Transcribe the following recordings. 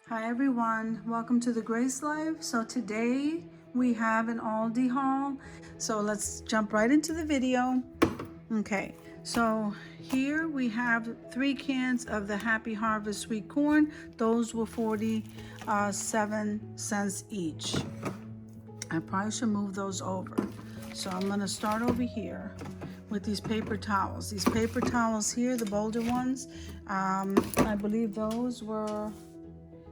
Hi everyone, welcome to the Grace Life. So today we have an ALDI haul. So let's jump right into the video. Okay, so here we have 3 cans of the Happy Harvest sweet corn. Those were 47 cents each. I probably should move those over. So I'm gonna start over here with these paper towels. These paper towels here, the bolder ones, I believe those were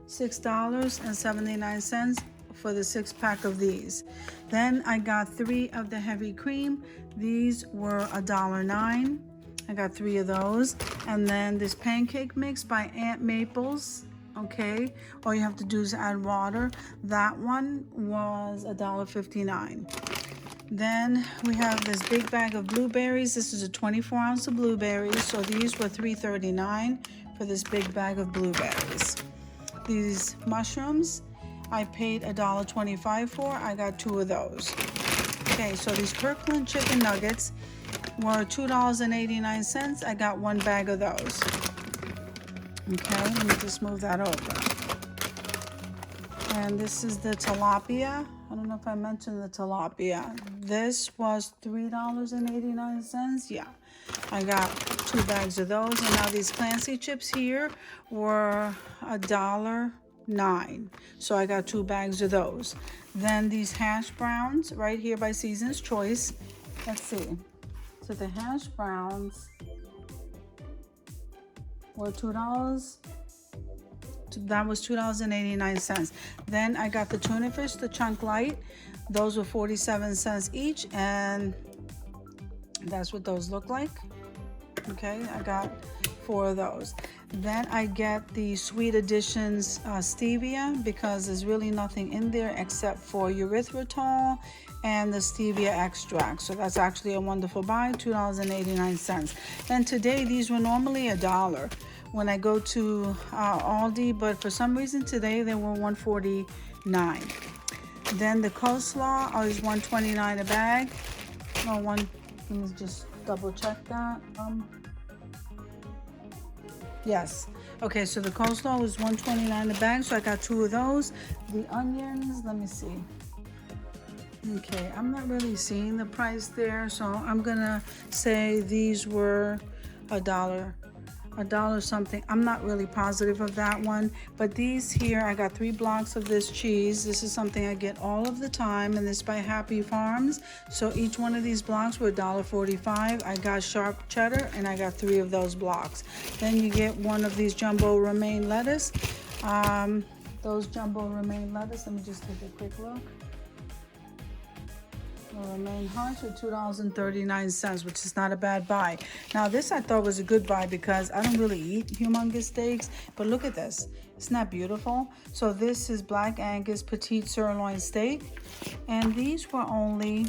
$6.79 for the 6-pack of these. Then I got 3 of the heavy cream. These were $1.09. I got 3 of those. And then this pancake mix by Aunt Maples. Okay, all you have to do is add water. That one was $1.59. Then we have this big bag of blueberries. This is a 24-ounce of blueberries. So these were $3.39 for this big bag of blueberries. These mushrooms, I paid $1.25 for. I got 2 of those. Okay, so these Kirkland chicken nuggets were $2.89. I got 1 bag of those. Okay, let me just move that over. And this is the tilapia. I don't know if I mentioned the tilapia. This was $3.89. Yeah, I got 2 bags of those. And now these Clancy chips here were $1.09. So I got 2 bags of those. Then these hash browns right here by Season's Choice. Let's see. So the hash browns were $2. That was $2.89. Then I got the tuna fish, the chunk light. Those were 47 cents each, and that's what those look like. Okay, I got 4 of those. Then I get the Sweet Additions stevia, because there's really nothing in there except for erythritol and the stevia extract. So that's actually a wonderful buy, $2.89. And today these were normally $1 when I go to ALDI, but for some reason today they were $1.49. Then the coleslaw is $1.29 a bag. No, let me just double check that. Yes. Okay, so the coleslaw was $1.29 a bag, so I got 2 of those. The onions, let me see. Okay, I'm not really seeing the price there, so I'm gonna say these were $1 something. I'm not really positive of that one, but these here, I got 3 blocks of this cheese. This is something I get all of the time, and this by Happy Farms. So each one of these blocks were $1.45. I got sharp cheddar, and I got 3 of those blocks. Then you get 1 of these jumbo romaine lettuce. Those jumbo romaine lettuce, let me just take a quick look. Romaine hearts are $2.39, which is not a bad buy. Now this I thought was a good buy because I don't really eat humongous steaks, but look at this. Isn't that beautiful? So this is Black Angus Petite Sirloin Steak, and these were only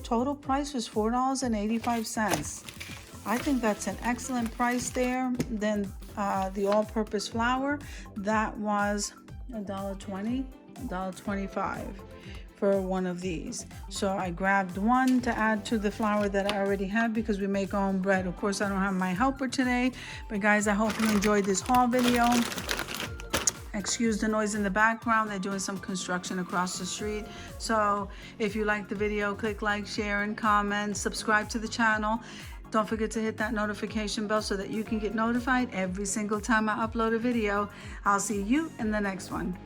total price was $4.85. I think that's an excellent price there. Then the all-purpose flour, that was $1.20, $1.25. for 1 of these. So I grabbed 1 to add to the flour that I already have, because we make our own bread. Of course, I don't have my helper today, but guys, I hope you enjoyed this haul video. Excuse the noise in the background. They're doing some construction across the street. So if you like the video, click like, share, and comment. Subscribe to the channel. Don't forget to hit that notification bell so that you can get notified every single time I upload a video. I'll see you in the next one.